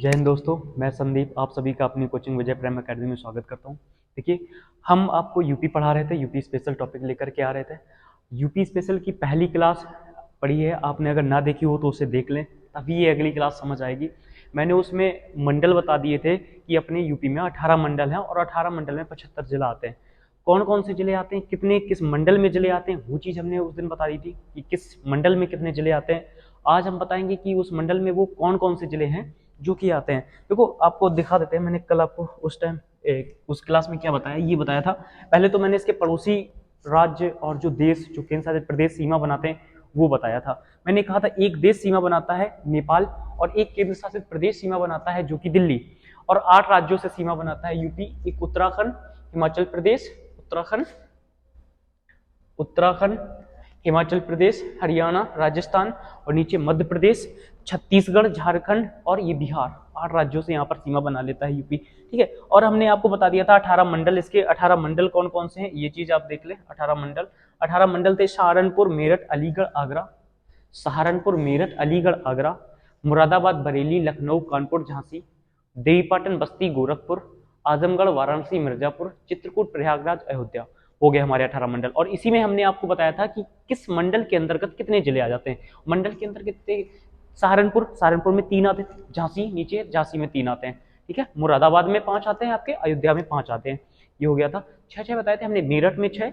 जय हिंद दोस्तों, मैं संदीप आप सभी का अपनी कोचिंग विजय प्राइम अकेडमी में स्वागत करता हूं। देखिए, हम आपको यूपी पढ़ा रहे थे, यूपी स्पेशल टॉपिक लेकर के आ रहे थे। यूपी स्पेशल की पहली क्लास पढ़ी है आपने, अगर ना देखी हो तो उसे देख लें, तभी ये अगली क्लास समझ आएगी। मैंने उसमें मंडल बता दिए थे कि अपने यूपी में 18 मंडल हैं और 18 मंडल में 75 जिला आते हैं। कौन कौन से जिले आते हैं, कितने किस मंडल में जिले आते हैं, वो चीज़ हमने उस दिन बता दी थी कि किस मंडल में कितने जिले आते हैं। आज हम बताएंगे कि उस मंडल में वो कौन कौन से जिले हैं जो कि आते हैं। देखो, आपको दिखा देते हैं, मैंने कल आपको उस टाइम उस क्लास में क्या बताया, ये बताया था। पहले तो मैंने इसके पड़ोसी राज्य और जो देश, जो केंद्र शासित प्रदेश सीमा बनाते हैं, वो बताया था। मैंने कहा था एक देश सीमा बनाता है नेपाल, और एक केंद्र शासित प्रदेश सीमा बनाता है जो कि दिल्ली, और 8 राज्यों से सीमा बनाता है यूपी। एक उत्तराखंड, हिमाचल प्रदेश, उत्तराखंड उत्तराखंड हिमाचल प्रदेश, हरियाणा, राजस्थान, और नीचे मध्य प्रदेश, छत्तीसगढ़, झारखंड और ये बिहार। 8 राज्यों से यहाँ पर सीमा बना लेता है यूपी। ठीक है, और हमने आपको बता दिया था 18 मंडल। इसके 18 मंडल कौन कौन से हैं, ये चीज आप देख ले। 18 मंडल थे सहारनपुर, मेरठ, अलीगढ़, आगरा। सहारनपुर, मेरठ, अलीगढ़, आगरा, मुरादाबाद, बरेली, लखनऊ, कानपुर, झांसी, देवीपाटन, बस्ती, गोरखपुर, आजमगढ़, वाराणसी, मिर्जापुर, चित्रकूट, प्रयागराज, अयोध्या। हो गए हमारे 18 मंडल। और इसी में हमने आपको बताया था कि किस मंडल के अंतर्गत कितने जिले आ जाते हैं। मंडल के अंतर्गत सहारनपुर में 3 आते हैं, झांसी नीचे, झांसी में 3 आते हैं। ठीक है, मुरादाबाद में 5 आते हैं आपके, अयोध्या में 5 आते हैं। ये हो गया था। 6 बताए थे हमने, मेरठ में 6,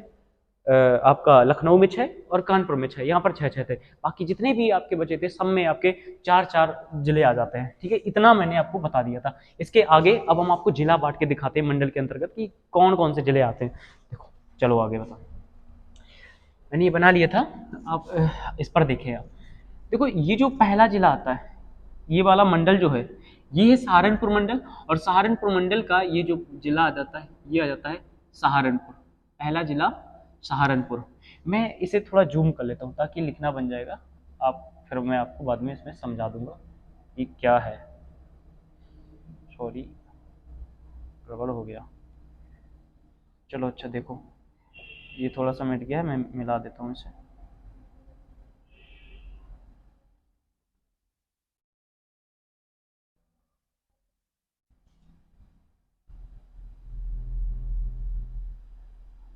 आपका लखनऊ में 6 और कानपुर में 6। यहाँ पर 6 थे। बाकी जितने भी आपके बचे थे सब में आपके 4 जिले आ जाते हैं। ठीक है, इतना मैंने आपको बता दिया था। इसके आगे अब हम आपको जिला बांट के दिखाते हैं मंडल के अंतर्गत कि कौन कौन से जिले आते हैं। देखो, चलो आगे बताओ। मैंने ये बना लिया था, आप इस पर देखिए। आप देखो, ये जो पहला जिला आता है, ये वाला मंडल जो है, ये है सहारनपुर मंडल। और सहारनपुर मंडल का ये जो जिला आ जाता है, ये आ जाता है सहारनपुर। पहला जिला सहारनपुर। मैं इसे थोड़ा जूम कर लेता हूँ ताकि लिखना बन जाएगा। आप फिर मैं आपको बाद में इसमें समझा दूंगा कि क्या है। सॉरी, गड़बड़ हो गया। चलो अच्छा, देखो ये थोड़ा सा मिट गया है, मैं मिला देता हूँ इसे।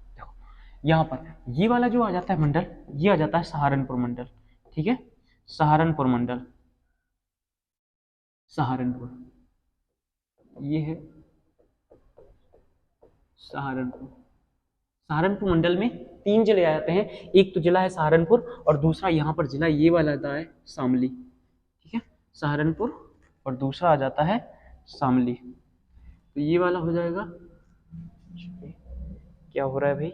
देखो, यहाँ पर ये वाला जो आ जाता है मंडल, ये आ जाता है सहारनपुर मंडल। ठीक है, सहारनपुर मंडल, सहारनपुर, ये है सहारनपुर। सहारनपुर मंडल में 3 जिले आ जाते हैं। एक तो जिला है सहारनपुर, और दूसरा यहाँ पर जिला ये वाला आता है शामली। ठीक है, सहारनपुर, और दूसरा आ जाता है शामली। तो ये वाला हो जाएगा। क्या हो रहा है भाई?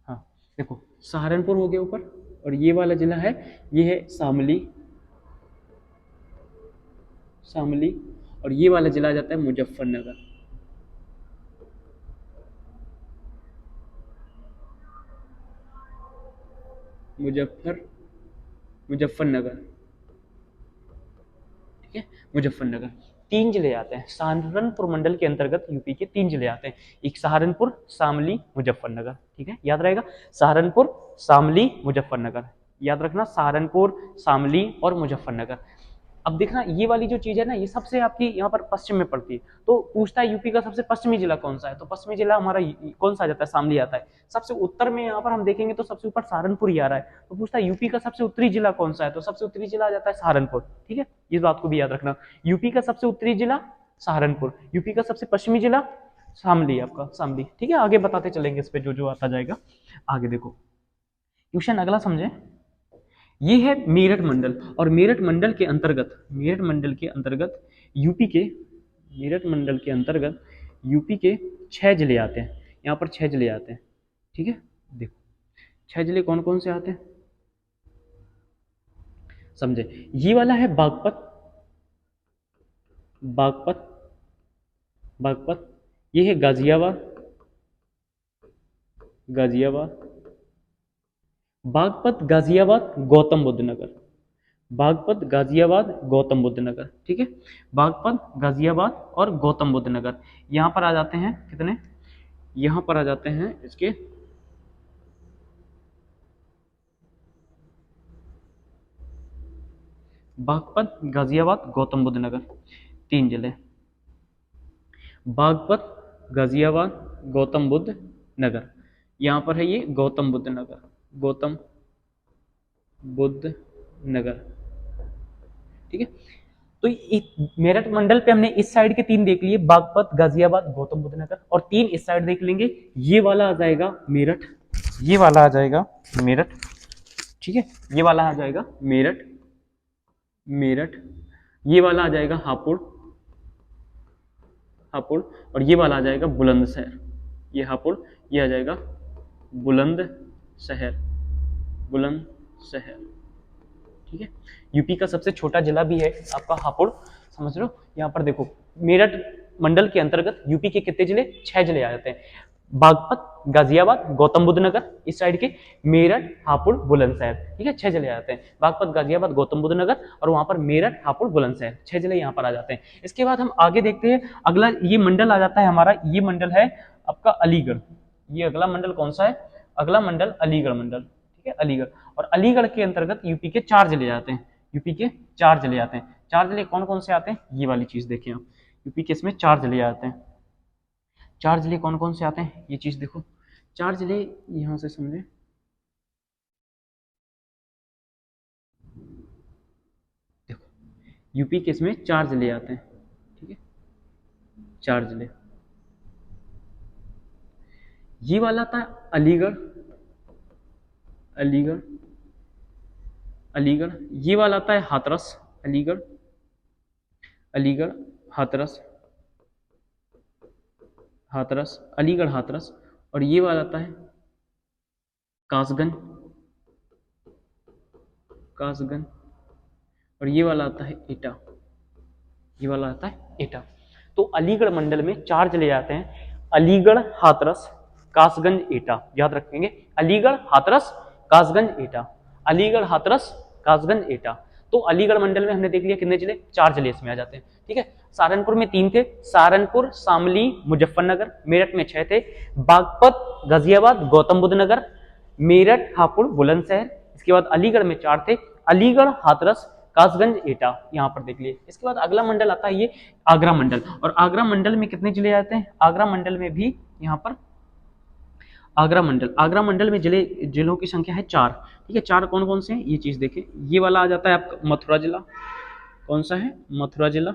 हाँ, देखो, सहारनपुर हो गया ऊपर, और ये वाला जिला है, ये है शामली, शामली। और ये वाला जिला आ जाता है मुजफ्फरनगर। मुजफ्फर मुजफ्फरनगर। ठीक है, मुजफ्फरनगर। 3 जिले आते हैं सहारनपुर मंडल के अंतर्गत, यूपी के 3 जिले आते हैं। एक सहारनपुर, शामली, मुजफ्फरनगर। ठीक है, याद रहेगा, सहारनपुर, शामली, मुजफ्फरनगर। याद रखना, सहारनपुर, शामली और मुजफ्फरनगर। अब देखना, ये वाली जो चीज है ना, ये सबसे आपकी यहाँ पर पश्चिम में पड़ती है। तो पूछता है यूपी का सबसे पश्चिमी जिला कौन सा है, तो पश्चिमी जिला हमारा कौन सा आ जाता है, शामली आता है। सबसे उत्तर में यहाँ पर हम देखेंगे तो सबसे ऊपर सहारनपुर ही आ रहा है। तो पूछता है यूपी का सबसे उत्तरी जिला कौन सा है, तो सबसे उत्तरी जिला आ जाता है सहारनपुर। ठीक है, इस बात को भी याद रखना। यूपी का सबसे उत्तरी जिला सहारनपुर, यूपी का सबसे पश्चिमी जिला शामली, आपका शामली। ठीक है, आगे बताते चलेंगे इस पे जो जो आता जाएगा। आगे देखो, क्वेश्चन अगला समझे। ये है मेरठ मंडल, और मेरठ मंडल के अंतर्गत, मेरठ मंडल के अंतर्गत यूपी के, मेरठ मंडल के अंतर्गत यूपी के 6 जिले आते हैं। यहाँ पर 6 जिले आते हैं। ठीक है, देखो 6 जिले कौन कौन से आते हैं समझे। ये वाला है बागपत, बागपत, बागपत। ये है गाजियाबाद, गाजियाबाद, बागपत, गाजियाबाद, गौतम बुद्ध नगर, बागपत, गाजियाबाद, गौतम बुद्ध नगर। ठीक है, बागपत, गाजियाबाद और गौतम बुद्ध नगर। यहाँ पर आ जाते हैं कितने, यहाँ पर आ जाते हैं इसके बागपत, गाजियाबाद, गौतम बुद्ध नगर, 3 जिले। बागपत, गाजियाबाद, गौतम बुद्ध नगर। यहाँ पर है ये गौतम बुद्ध नगर, गौतम बुद्ध नगर। ठीक है, तो मेरठ मंडल पे हमने इस साइड के 3 देख लिए, बागपत, गाजियाबाद, गौतम बुद्ध नगर, और 3 इस साइड देख लेंगे। ये वाला आ जाएगा मेरठ, ये वाला आ जाएगा मेरठ। ठीक है, ये वाला आ जाएगा मेरठ, मेरठ। ये वाला आ जाएगा हापुड़, हापुड़। और ये वाला आ जाएगा बुलंदशहर। ये हापुड़, ये आ जाएगा बुलंदशहर, बुलंदशहर। ठीक है, यूपी का सबसे छोटा जिला भी है आपका हापुड़, समझ लो। यहाँ पर देखो, मेरठ मंडल के अंतर्गत यूपी के कितने जिले, 6 जिले आ जाते हैं। बागपत, गाजियाबाद, गौतम बुद्ध नगर इस साइड के, मेरठ, हापुड़, बुलंदशहर। ठीक है, 6 जिले आ जाते हैं, बागपत, गाजियाबाद, गौतम बुद्ध नगर, और वहां पर मेरठ, हापुड़, बुलंदशहर, 6 जिले यहाँ पर आ जाते हैं। इसके बाद हम आगे देखते हैं, अगला ये मंडल आ जाता है हमारा, ये मंडल है आपका अलीगढ़। ये अगला मंडल कौन सा है, अगला मंडल अलीगढ़ मंडल। ठीक है, अलीगढ़। और अलीगढ़ के अंतर्गत यूपी के 4 जिले आते हैं, यूपी के 4 जिले आते हैं। 4 जिले कौन कौन से आते हैं, ये वाली चीज देखें आप, यूपी के इसमें 4 जिले आते हैं। 4 जिले कौन कौन से आते हैं, ये चीज देखो, 4 जिले यहां से समझे। देखो, यूपी के इसमें 4 जिले आते हैं। ठीक है, 4 जिले। ये वाला था अलीगढ़, अलीगढ़, अलीगढ़। ये वाला आता है हाथरस, अलीगढ़, अलीगढ़, हाथरस, हाथरस, अलीगढ़, हाथरस। और ये वाला आता है कासगंज, कासगंज। और ये वाला आता है एटा, ये वाला आता है एटा। तो अलीगढ़ मंडल में 4 जिले आते हैं, अलीगढ़, हाथरस, कासगंज, एटा। याद रखेंगे, अलीगढ़, हाथरस, कासगंज, एटा, अलीगढ़, हाथरस, कासगंज, एटा। तो अलीगढ़ मंडल में हमने देख लिया कितने जिले, 4 जिले इसमें आ जाते हैं। ठीक है, सहारनपुर में 3 थे, सहारनपुर, शामली, मुजफ्फरनगर। मेरठ में 6 थे, बागपत, गाजियाबाद, गौतम बुद्ध नगर, मेरठ, हापुड़, बुलंदशहर। इसके बाद अलीगढ़ में 4 थे, अलीगढ़, हाथरस, कासगंज, एटा। यहाँ पर देख लिए। इसके बाद अगला मंडल आता है ये आगरा मंडल, और आगरा मंडल में कितने जिले आते हैं, आगरा मंडल में भी यहाँ पर आगरा मंडल, आगरा मंडल में जिलों की संख्या है 4। ठीक है, 4 कौन कौन से हैं, ये चीज देखें। ये वाला आ जाता है आपका मथुरा जिला, कौन सा है, मथुरा जिला।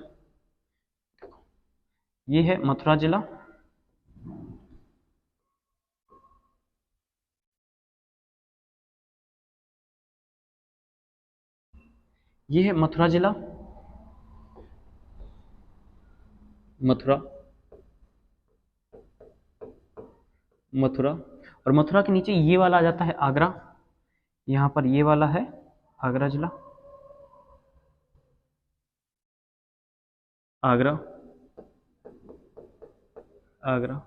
ये है मथुरा जिला, ये है मथुरा जिला, मथुरा, मथुरा। और मथुरा के नीचे ये वाला आ जाता है आगरा, यहाँ पर ये वाला है आगरा जिला, आगरा, आगरा।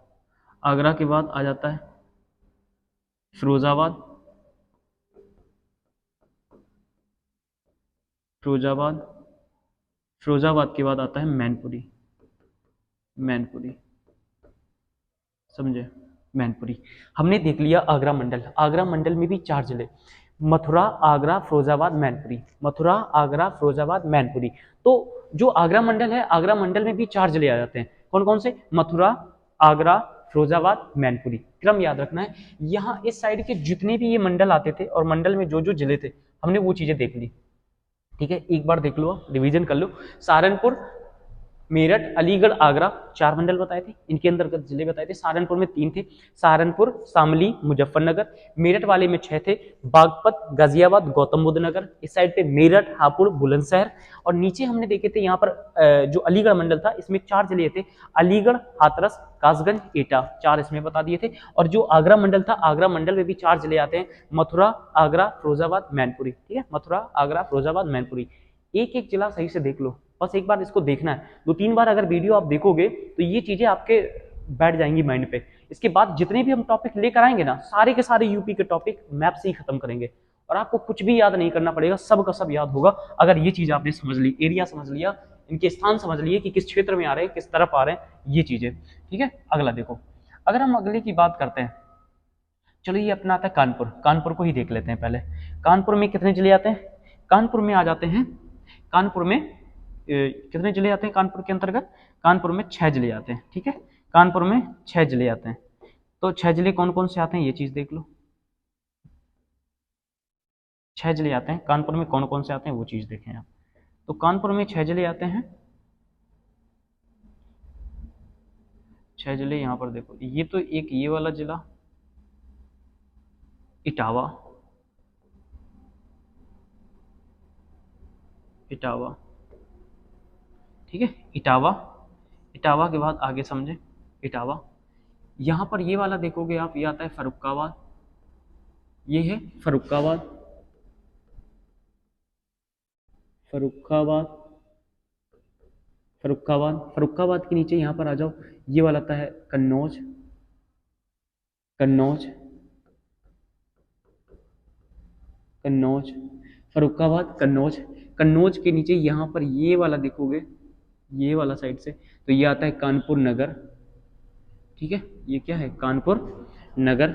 आगरा के बाद आ जाता है फिरोजाबाद, फिरोजाबाद। फिरोजाबाद के बाद आता है मैनपुरी, मैनपुरी, समझे, मैनपुरी। हमने देख लिया आगरा मंडल। आगरा मंडल में भी 4 जिले, मथुरा, आगरा, फिरोजाबाद, मैनपुरी, मथुरा, आगरा, फिरोजाबाद, मैनपुरी। तो जो आगरा मंडल है, आगरा मंडल में भी 4 जिले आ जाते हैं। कौन कौन से, मथुरा, आगरा, फिरोजाबाद, मैनपुरी। क्रम याद रखना है। यहाँ इस साइड के जितने भी ये मंडल आते थे और मंडल में जो जो जिले थे, हमने वो चीजें देख ली। ठीक है, एक बार देख लो, रिवीजन कर लो। सहारनपुर, मेरठ, अलीगढ़, आगरा, 4 मंडल बताए थे, इनके अंतर्गत जिले बताए थे। सहारनपुर में 3 थे, सहारनपुर, शामली, मुजफ्फरनगर। मेरठ वाले में 6 थे, बागपत, गाजियाबाद, गौतम बुद्ध नगर। इस साइड पे मेरठ, हापुड़, बुलंदशहर। और नीचे हमने देखे थे यहाँ पर जो अलीगढ़ मंडल था, इसमें 4 जिले थे, अलीगढ़, हाथरस, कासगंज, एटा। 4 इसमें बता दिए थे। और जो आगरा मंडल था, आगरा मंडल में भी 4 जिले आते हैं, मथुरा, आगरा, फिरोजाबाद, मैनपुरी। ठीक है, मथुरा, आगरा, फिरोजाबाद, मैनपुरी। एक एक जिला सही से देख लो, बस एक बार इसको देखना है। 2-3 बार अगर वीडियो आप देखोगे तो ये चीजें आपके बैठ जाएंगी माइंड पे। इसके बाद जितने भी हम टॉपिक लेकर आएंगे ना, सारे के सारे यूपी के टॉपिक मैप से ही खत्म करेंगे। और आपको कुछ भी याद नहीं करना पड़ेगा, सब का सब याद होगा अगर ये चीज आपने समझ ली, एरिया समझ लिया, इनके स्थान समझ लिए कि किस क्षेत्र में आ रहे हैं, किस तरफ आ रहे हैं, ये चीजें। ठीक है, अगला देखो, अगर हम अगले की बात करते हैं, चलो ये अपना आता है कानपुर, कानपुर को ही देख लेते हैं पहले। कानपुर में कितने जिले आते हैं? कानपुर में आ जाते हैं, कानपुर में कितने जिले आते हैं कानपुर के अंतर्गत? कानपुर में 6 जिले आते हैं। ठीक है, कानपुर में 6 जिले आते हैं। तो 6 जिले कौन कौन से आते हैं ये चीज देख लो, 6 जिले आते हैं कानपुर में, कौन कौन से आते हैं वो चीज देखें आप। तो कानपुर में 6 जिले आते हैं, 6 जिले यहाँ पर देखो, ये तो एक ये वाला जिला इटावा, इटावा, ठीक है, इटावा, इटावा के बाद आगे समझे, इटावा, यहां पर ये वाला देखोगे आप, ये आता है फर्रुखाबाद, ये है फर्रुखाबाद, फर्रुखाबाद, फर्रुखाबाद, फर्रुखाबाद के नीचे यहां पर आ जाओ, ये वाला आता है कन्नौज, कन्नौज, कन्नौज, फर्रुखाबाद, कन्नौज, कन्नौज के नीचे यहां पर ये वाला देखोगे, ये वाला साइड से, तो ये आता है कानपुर नगर। ठीक है, ये क्या है? कानपुर नगर,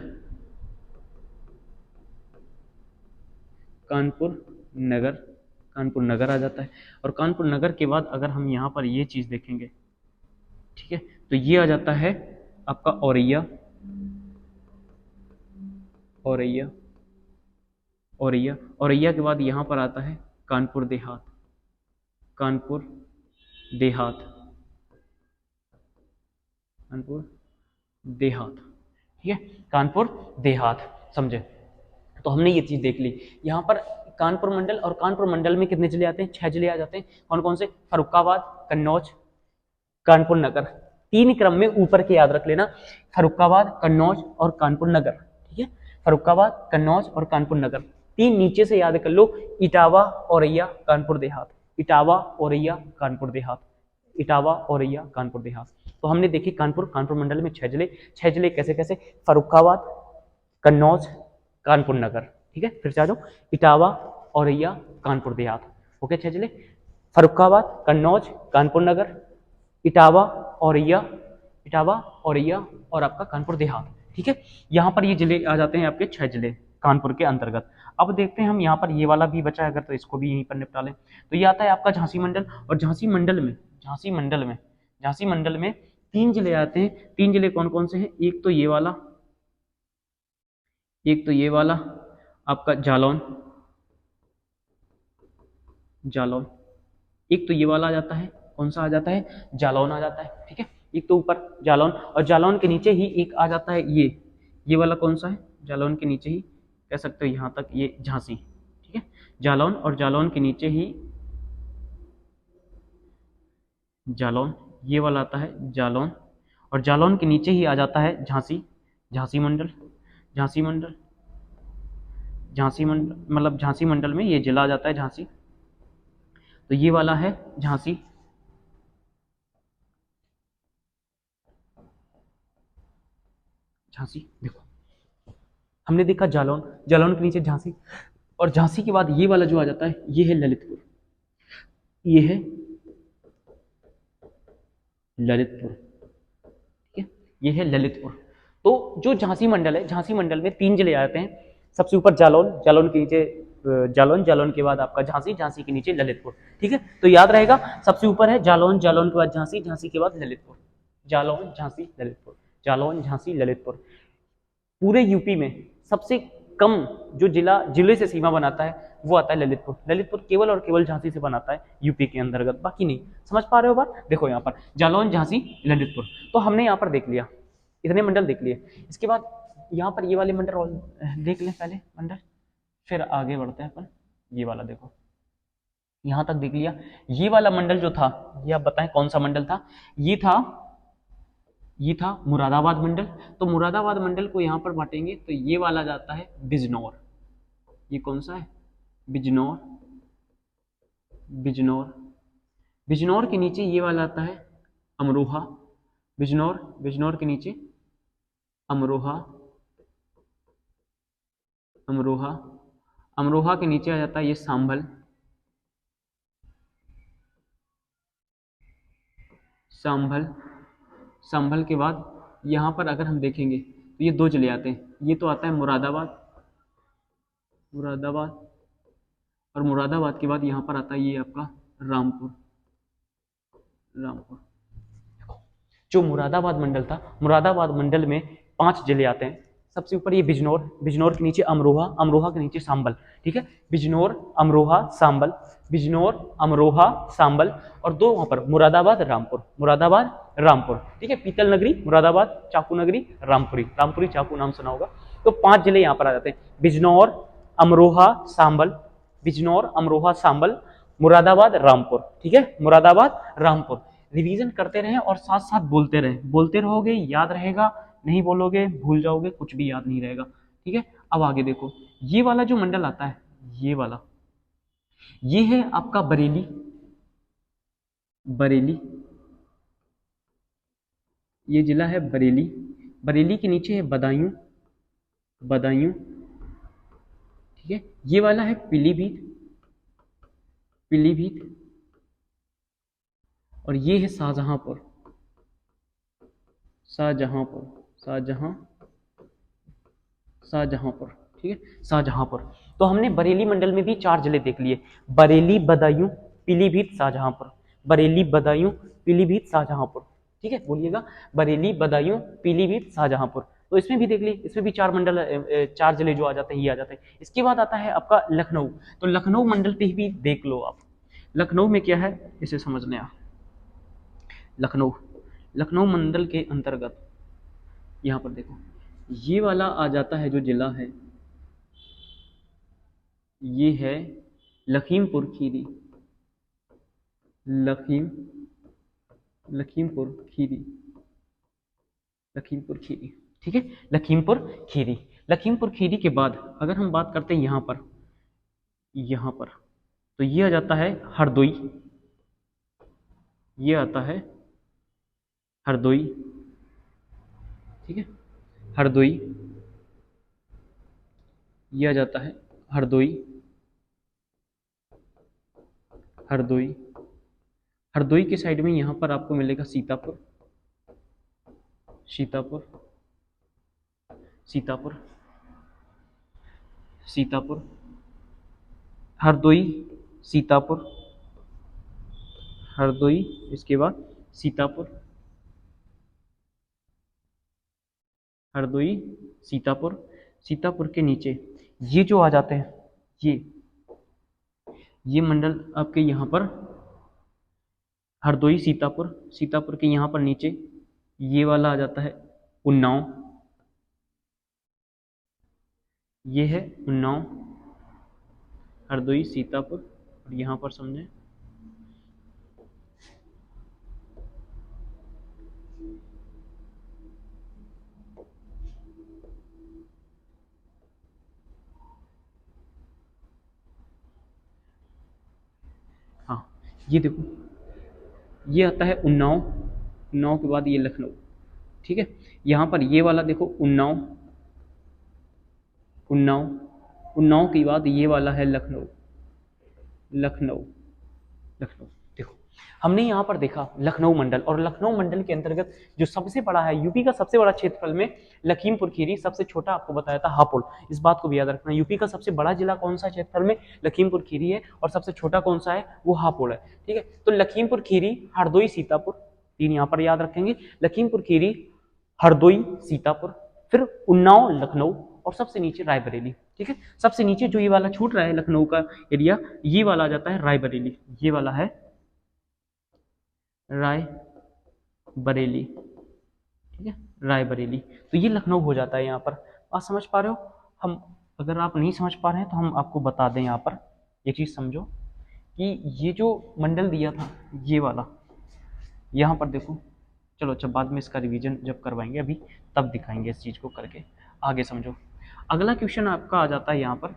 कानपुर नगर, कानपुर नगर आ जाता है। और कानपुर नगर के बाद अगर हम यहाँ पर ये चीज देखेंगे, ठीक है, तो ये आ जाता है आपका औरैया, औरैया, औरैया, औरैया के बाद यहाँ पर आता है कानपुर देहात, कानपुर देहात, कानपुर देहात, ठीक है, कानपुर देहात, समझे? तो हमने ये चीज देख ली। यहाँ पर कानपुर मंडल, और कानपुर मंडल में कितने जिले आते हैं? 6 जिले आ जाते हैं। कौन कौन से? फर्रुखाबाद, कन्नौज, कानपुर नगर, 3 क्रम में ऊपर के याद रख लेना, फर्रुखाबाद, कन्नौज और कानपुर नगर। ठीक है, फर्रुखाबाद, कन्नौज और कानपुर नगर। 3 नीचे से याद कर लो, इटावा, औरैया, कानपुर देहात, इटावा, औरैया, कानपुर देहात, इटावा, औरैया, कानपुर देहात। तो हमने देखी कानपुर, कानपुर मंडल में 6 जिले, 6 जिले कैसे कैसे? फर्रुखाबाद, कन्नौज, कानपुर नगर। ठीक है, फिर से आ जाओ, इटावा, औरैया, कानपुर देहात, ओके, 6 जिले, फर्रुखाबाद, कन्नौज, कानपुर नगर, इटावा, औरैया, इटावा, औरैया और आपका कानपुर देहात। ठीक है, यहाँ पर ये जिले आ जाते हैं आपके 6 जिले कानपुर के अंतर्गत। अब देखते हैं हम, यहाँ पर ये वाला भी बचा है अगर, तो इसको भी यहीं पर निपटा लें। तो ये आता है आपका झांसी मंडल, और झांसी मंडल में, झांसी मंडल में, झांसी मंडल में 3 जिले आते हैं। 3 जिले कौन कौन से हैं? एक तो ये वाला, एक तो ये वाला आपका जालौन, जालौन, एक तो ये वाला आ जाता है, कौन सा आ जाता है? जालौन आ जाता है। ठीक है, एक तो ऊपर जालौन, और जालौन के नीचे ही एक आ जाता है ये वाला कौन सा है? जालौन के नीचे ही कह सकते हो यहाँ तक, ये झांसी। ठीक है, जालौन, और जालौन के नीचे ही जालौन, ये वाला आता है जालौन, और जालौन के नीचे ही आ जाता है झांसी, झांसी मंडल, झांसी मंडल, झांसी मंडल, मतलब झांसी मंडल में ये जिला आ जाता है झांसी। तो ये वाला है झांसी, झांसी देखो, हमने देखा जालौन, जालौन के नीचे झांसी, और झांसी के बाद ये वाला जो आ जाता है, ये है ललितपुर, ये है ललितपुर। ठीक है, ये है ललितपुर। तो जो झांसी मंडल है, झांसी मंडल में 3 जिले आते हैं। सबसे ऊपर जालौन, जालौन के नीचे जालौन, जालौन के बाद आपका झांसी, झांसी के नीचे ललितपुर। ठीक है, तो याद रहेगा, सबसे ऊपर है जालौन, जालौन के बाद झांसी, झांसी के बाद ललितपुर, जालौन, झांसी, ललितपुर, जालौन, झांसी, ललितपुर। पूरे यूपी में सबसे कम जो जिले से सीमा बनाता है वो आता है ललितपुर। ललितपुर केवल और केवल झांसी से बनाता है यूपी के अंतर्गत, बाकी नहीं। समझ पा रहे हो बात? देखो यहाँ पर जालौन, झांसी, ललितपुर, तो हमने यहाँ पर देख लिया, इतने मंडल देख लिए। इसके बाद यहाँ पर ये वाले मंडल देख लें पहले मंडल, फिर आगे बढ़ते हैं अपन। ये वाला देखो, यहाँ तक देख लिया। ये वाला मंडल जो था, ये आप बताएं कौन सा मंडल था? ये था मुरादाबाद मंडल। तो मुरादाबाद मंडल को यहाँ पर बांटेंगे तो ये वाला जाता है बिजनौर। ये कौन सा है? बिजनौर, बिजनौर, बिजनौर के नीचे ये वाला आता है अमरोहा, बिजनौर, बिजनौर के नीचे अमरोहा, अमरोहा, अमरोहा के नीचे आ जाता है ये सांभल, संभल, संभल के बाद यहाँ पर अगर हम देखेंगे तो ये दो जिले आते हैं, ये तो आता है मुरादाबाद, मुरादाबाद, और मुरादाबाद के बाद यहाँ पर आता है ये आपका रामपुर, रामपुर। जो मुरादाबाद मंडल था, मुरादाबाद मंडल में 5 जिले आते हैं। सबसे ऊपर ये बिजनौर, बिजनौर के नीचे अमरोहा, अमरोहा के नीचे सांबल, ठीक है, बिजनौर, अमरोहा, सांबल, बिजनौर, अमरोहा, सांबल, और 2 वहां पर मुरादाबाद, रामपुर, मुरादाबाद, रामपुर, ठीक है, पीतल नगरी, मुरादाबाद, चाकू नगरी, रामपुरी, रामपुरी चाकू नाम सुना होगा। तो 5 जिले यहाँ पर आ जाते हैं, बिजनौर, अमरोहा, सांबल, बिजनौर, अमरोहा, सांबल, मुरादाबाद, रामपुर, ठीक है, मुरादाबाद, रामपुर। रिवीजन करते रहें और साथ साथ बोलते रहें, बोलते रहोगे याद रहेगा, नहीं बोलोगे भूल जाओगे, कुछ भी याद नहीं रहेगा, ठीक है। अब आगे देखो, ये वाला जो मंडल आता है, ये वाला, ये है आपका बरेली, बरेली, ये जिला है बरेली, बरेली के नीचे है बदायूं, बदायूं, ठीक है, ये वाला है पीलीभीत, पीलीभीत, और ये है शाहजहांपुर, शाहजहांपुर, शाहजहांपुर, ठीक है, शाहजहांपुर। तो हमने बरेली मंडल में भी 4 जिले देख लिए, बरेली, बदायूं, पीलीभीत, शाहजहांपुर, बरेली, बदायूं, पीलीभीत, शाहजहांपुर, ठीक है, बोलिएगा, बरेली, बदायूं, पीलीभीत, शाहजहांपुर। तो इसमें भी देख लिए, इसमें भी 4 मंडल, 4 जिले जो आ जाते हैं, ये आ जाते हैं। इसके बाद आता है आपका लखनऊ, तो लखनऊ मंडल पे भी देख लो आप, लखनऊ में क्या है इसे समझने आ, लखनऊ, लखनऊ मंडल के अंतर्गत यहाँ पर देखो, ये वाला आ जाता है जो जिला है, ये है लखीमपुर खीरी, लखीमपुर खीरी, लखीमपुर खीरी, ठीक है, लखीमपुर खीरी। लखीमपुर खीरी के बाद अगर हम बात करते हैं यहाँ पर तो ये आ जाता है हरदोई, ये आता है हरदोई, ठीक है, हरदोई, ये आ जाता है हरदोई, हरदोई, हरदोई के साइड में यहाँ पर आपको मिलेगा सीतापुर, सीतापुर, सीतापुर, सीतापुर, हरदोई, सीतापुर, हरदोई, इसके बाद सीतापुर, हरदोई, सीतापुर, सीतापुर के नीचे ये जो आ जाते हैं, ये मंडल आपके यहाँ पर हरदोई, सीतापुर, सीतापुर के यहाँ पर नीचे ये वाला आ जाता है उन्नाव, ये है उन्नाव, हरदोई, सीतापुर, और यहाँ पर समझे हाँ, ये देखो, ये आता है उन्नाव, उन्नाव के बाद ये लखनऊ, ठीक है, यहाँ पर ये वाला देखो उन्नाव, उन्नाव, उन्नाव के बाद ये वाला है लखनऊ, लखनऊ, लखनऊ। देखो हमने यहाँ पर देखा लखनऊ मंडल, और लखनऊ मंडल के अंतर्गत जो सबसे बड़ा है, यूपी का सबसे बड़ा क्षेत्रफल में लखीमपुर खीरी, सबसे छोटा आपको बताया था हापुड़, इस बात को भी याद रखना। यूपी का सबसे बड़ा जिला कौन सा क्षेत्रफल में, लखीमपुर खीरी है, और सबसे छोटा कौन सा है, वो हापुड़ है, ठीक है। तो लखीमपुर खीरी, हरदोई, सीतापुर, 3 यहाँ पर याद रखेंगे, लखीमपुर खीरी, हरदोई, सीतापुर, फिर उन्नाव, लखनऊ, और सबसे नीचे रायबरेली, ठीक है। सबसे नीचे जो ये वाला छूट रहा है लखनऊ का एरिया, ये वाला आ जाता है रायबरेली, ये वाला है रायबरेली, ठीक है, रायबरेली। तो ये लखनऊ हो जाता है यहाँ पर। आप समझ पा रहे हो? हम, अगर आप नहीं समझ पा रहे हैं तो हम आपको बता दें, यहाँ पर एक चीज़ समझो कि ये जो मंडल दिया था ये वाला, यहाँ पर देखो, चलो अच्छा बाद में इसका रिवीजन जब करवाएंगे, अभी तब दिखाएंगे इस चीज़ को करके, आगे समझो। अगला क्वेश्चन आपका आ जाता है यहाँ पर,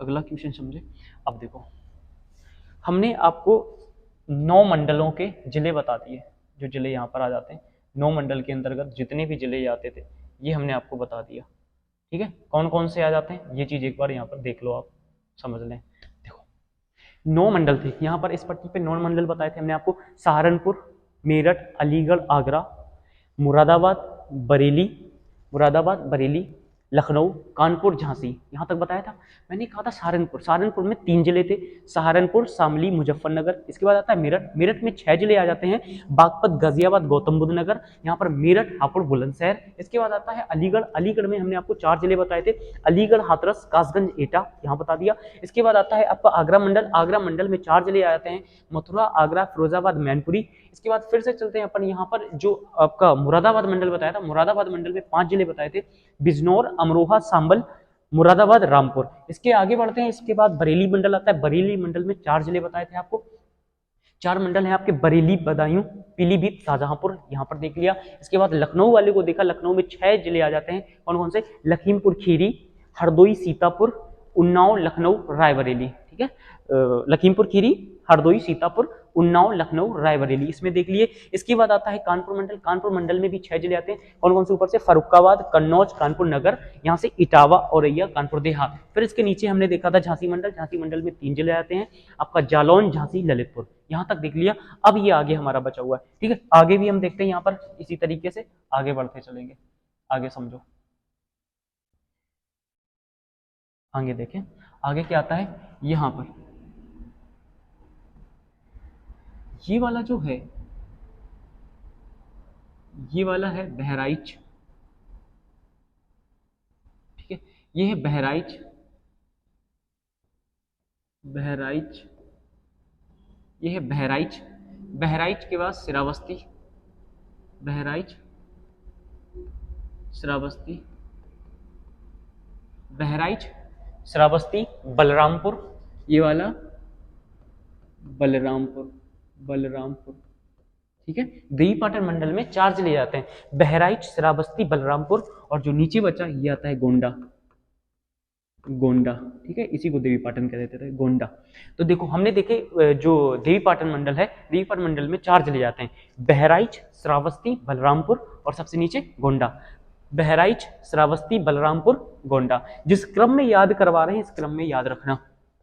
अगला क्वेश्चन समझे। अब देखो हमने आपको 9 मंडलों के जिले बता दिए, जो जिले यहाँ पर आ जाते हैं 9 मंडल के अंतर्गत जितने भी जिले आते थे ये हमने आपको बता दिया, ठीक है, कौन कौन से आ जाते हैं ये चीज एक बार यहाँ पर देख लो, आप समझ लें। देखो 9 मंडल थे यहाँ पर, इस पट्टी पे 9 मंडल बताए थे हमने आपको। सहारनपुर, मेरठ, अलीगढ़, आगरा, मुरादाबाद, बरेली, लखनऊ, कानपुर, झांसी, यहाँ तक बताया था। मैंने कहा था सहारनपुर, सहारनपुर में 3 जिले थे, सहारनपुर, शामली, मुजफ्फरनगर। इसके बाद आता है मेरठ, मेरठ में 6 जिले आ जाते हैं, बागपत, गाजियाबाद, गौतम बुद्ध नगर, यहाँ पर मेरठ, हापुड़, बुलंदशहर। इसके बाद आता है अलीगढ़, अलीगढ़ में हमने आपको 4 जिले बताए थे, अलीगढ़, हाथरस, कासगंज, एटा, यहाँ बता दिया। इसके बाद आता है आपका आगरा मंडल, आगरा मंडल में 4 जिले आ जाते हैं, मथुरा, आगरा, फिरोजाबाद, मैनपुरी। इसके बाद फिर से चलते हैं अपन यहाँ पर, जो आपका मुरादाबाद मंडल बताया था, मुरादाबाद मंडल में 5 जिले बताए थे, बिजनौर, अमरोहा, सांबल, मुरादाबाद, रामपुर। इसके आगे बढ़ते हैं, इसके बाद बरेली मंडल आता है, बरेली मंडल में 4 जिले बताए थे आपको, 4 मंडल हैं आपके, बरेली, बदायूं, पीलीभीत, शाहजहांपुर, यहाँ पर देख लिया। इसके बाद लखनऊ वाले को देखा, लखनऊ में 6 जिले आ जाते हैं, कौन कौन से, लखीमपुर खीरी, हरदोई, सीतापुर, उन्नाव, लखनऊ, रायबरेली। ठीक है, लखीमपुर खीरी, हरदोई, सीतापुर, उन्नाव, लखनऊ, रायबरेली, इसमें देख लिए। इसके बाद आता है कानपुर मंडल, कानपुर मंडल में भी 6 जिले आते हैं, कौन कौन से, ऊपर से फर्रुखाबाद, कन्नौज, कानपुर नगर, यहाँ से इटावा, औरैया, कानपुर देहात। फिर इसके नीचे हमने देखा था झांसी मंडल, झांसी मंडल में 3 जिले आते हैं आपका, जालौन, झांसी, ललितपुर, यहाँ तक देख लिया। अब ये आगे हमारा बचा हुआ है, ठीक है, आगे भी हम देखते हैं यहाँ पर, इसी तरीके से आगे बढ़ते चलेंगे, आगे समझो। आगे देखें, आगे क्या आता है यहाँ पर, ये वाला जो है, ये वाला है बहराइच, ठीक है, ये है बहराइच, बहराइच, ये है बहराइच, बहराइच के बाद श्रावस्ती, बहराइच, श्रावस्ती, बहराइच, श्रावस्ती, बलरामपुर, ये वाला बलरामपुर, बलरामपुर, ठीक है। देवीपाटन मंडल में 4 जिले आते हैं, बहराइच, श्रावस्ती, बलरामपुर, और जो नीचे बचा ये आता है गोंडा, गोंडा, ठीक है, इसी को देवीपाटन कह देते थे, गोंडा। तो देखो हमने देखे जो देवीपाटन मंडल है, देवीपाटन मंडल में 4 जिले आते हैं, बहराइच, श्रावस्ती, बलरामपुर, और सबसे नीचे गोंडा। बहराइच, श्रावस्ती, बलरामपुर, गोंडा। जिस क्रम में याद करवा रहे हैं, इस क्रम में याद रखना,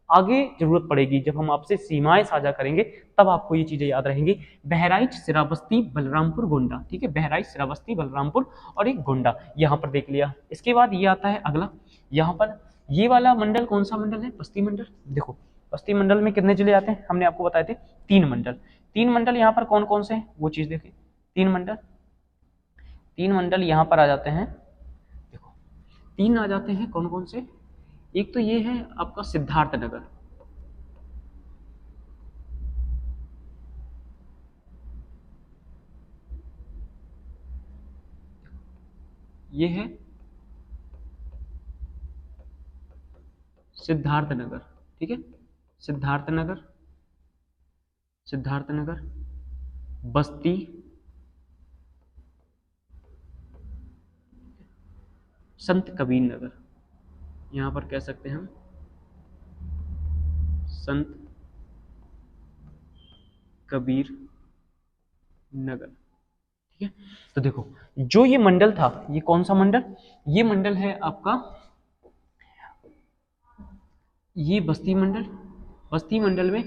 आगे जरूरत पड़ेगी जब हम आपसे सीमाएं साझा करेंगे, तब आपको ये चीजें याद रहेंगी। बहराइच, श्रावस्ती, बलरामपुर, गोंडा, ठीक है, बहराइच, श्रावस्ती, बलरामपुर और एक गोंडा, यहाँ पर देख लिया। इसके बाद ये आता है अगला, यहाँ पर ये वाला मंडल कौन सा मंडल है, बस्ती मंडल। देखो बस्ती मंडल में कितने जिले आते हैं, हमने आपको बताए थे 3 मंडल। 3 मंडल यहाँ पर कौन कौन से हैं वो चीज देखें, 3 मंडल, 3 मंडल यहाँ पर आ जाते हैं। देखो 3 आ जाते हैं, कौन कौन से, एक तो ये है आपका सिद्धार्थ नगर, ये है सिद्धार्थ नगर, ठीक है, सिद्धार्थ नगर, सिद्धार्थ नगर, बस्ती, संत कबीर नगर, यहां पर कह सकते हैं हम संत कबीर नगर, ठीक है। तो देखो जो ये मंडल था, ये कौन सा मंडल, ये मंडल है आपका, ये बस्ती मंडल, बस्ती मंडल में